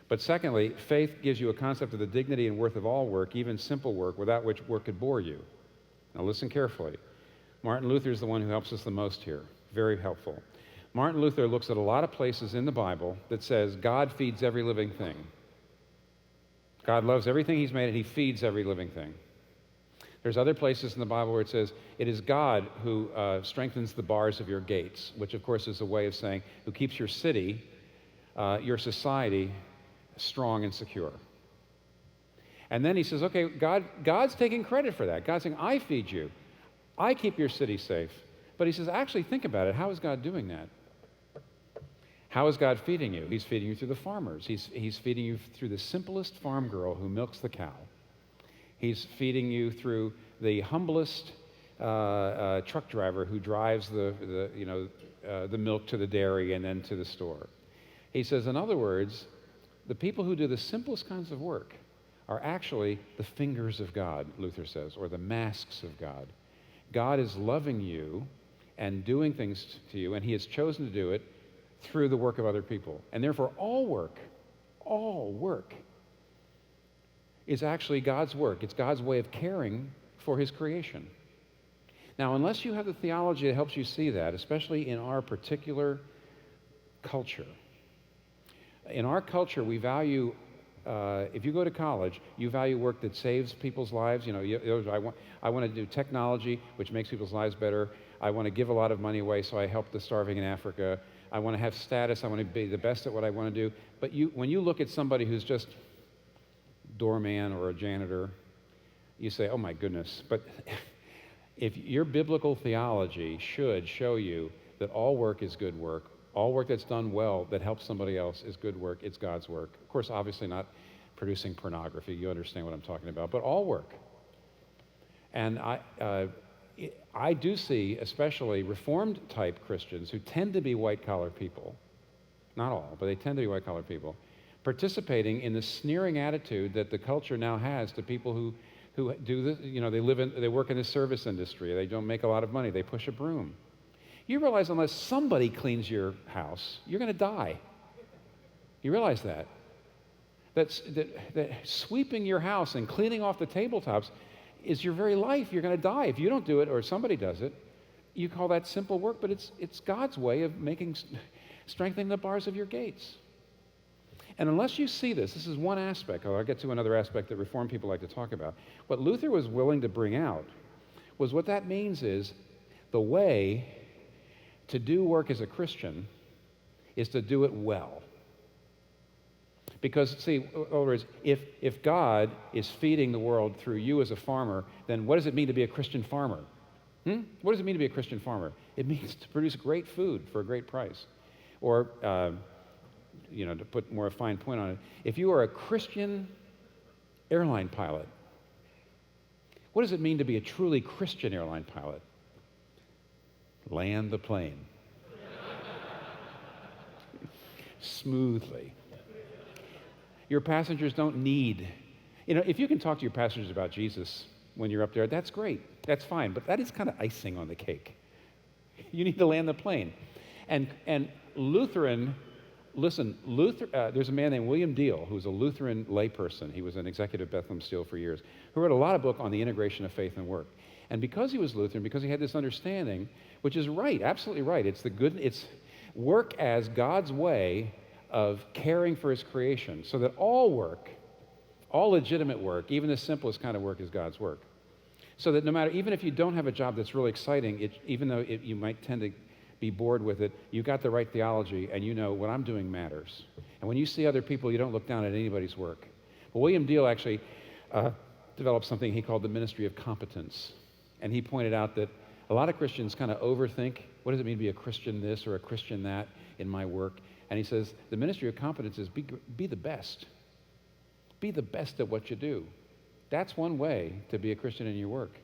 But secondly, faith gives you a concept of the dignity and worth of all work, even simple work, without which work could bore you. Now listen carefully. Martin Luther is the one who helps us the most here. Very helpful. Martin Luther looks at a lot of places in the Bible that says God feeds every living thing. God loves everything he's made, and he feeds every living thing. There's other places in the Bible where it says, it is God who strengthens the bars of your gates, which of course is a way of saying who keeps your city, your society, strong and secure. And then he says, okay, God's taking credit for that. God's saying, I feed you. I keep your city safe. But he says, actually think about it. How is God doing that? How is God feeding you? He's feeding you through the farmers. He's feeding you through the simplest farm girl who milks the cow. He's feeding you through the humblest truck driver who drives the milk to the dairy and then to the store. He says, in other words, the people who do the simplest kinds of work are actually the fingers of God, Luther says, or the masks of God. God is loving you and doing things to you, and he has chosen to do it through the work of other people. And therefore, all work is actually God's work. It's God's way of caring for his creation. Now, unless you have the theology that helps you see that, especially in our particular culture, in our culture, we value, if you go to college, you value work that saves people's lives. I want to do technology, which makes people's lives better. I want to give a lot of money away, so I help the starving in Africa. I want to have status. I want to be the best at what I want to do. But when you look at somebody who's just doorman or a janitor, you say, oh my goodness. But if your biblical theology should show you that all work is good work, all work that's done well that helps somebody else is good work, it's God's work. Of course, obviously not producing pornography. You understand what I'm talking about. But all work. And I do see, especially Reformed-type Christians who tend to be white-collar people, not all, but they tend to be white-collar people, participating in the sneering attitude that the culture now has to people who do this, they work in the service industry, they don't make a lot of money, they push a broom. You realize unless somebody cleans your house, you're going to die. You realize that? That sweeping your house and cleaning off the tabletops is your very life. You're going to die if you don't do it or somebody does it. You call that simple work, but it's God's way of strengthening the bars of your gates. And unless you see this is one aspect, I'll get to another aspect that Reformed people like to talk about. What Luther was willing to bring out was what that means is the way to do work as a Christian is to do it well. Because, see, in other words, if God is feeding the world through you as a farmer, then what does it mean to be a Christian farmer? What does it mean to be a Christian farmer? It means to produce great food for a great price. Or, to put more a fine point on it, if you are a Christian airline pilot, what does it mean to be a truly Christian airline pilot? Land the plane. Smoothly. Your passengers don't need, if you can talk to your passengers about Jesus when you're up there, that's great. That's fine. But that is kind of icing on the cake. You need to land the plane. And Lutheran, listen, there's a man named William Deal who's a Lutheran layperson. He was an executive at Bethlehem Steel for years, who wrote a lot of book on the integration of faith and work. And because he was Lutheran, because he had this understanding, which is right, absolutely right, it's work as God's way of caring for his creation, so that all work, all legitimate work, even the simplest kind of work is God's work. So that no matter, even if you don't have a job that's really exciting, even though you might tend to be bored with it, you've got the right theology and you know what I'm doing matters. And when you see other people, you don't look down at anybody's work. Well, William Deal actually developed something he called the ministry of competence. And he pointed out that a lot of Christians kind of overthink, what does it mean to be a Christian this or a Christian that in my work? And he says, the ministry of competence is be the best. Be the best at what you do. That's one way to be a Christian in your work.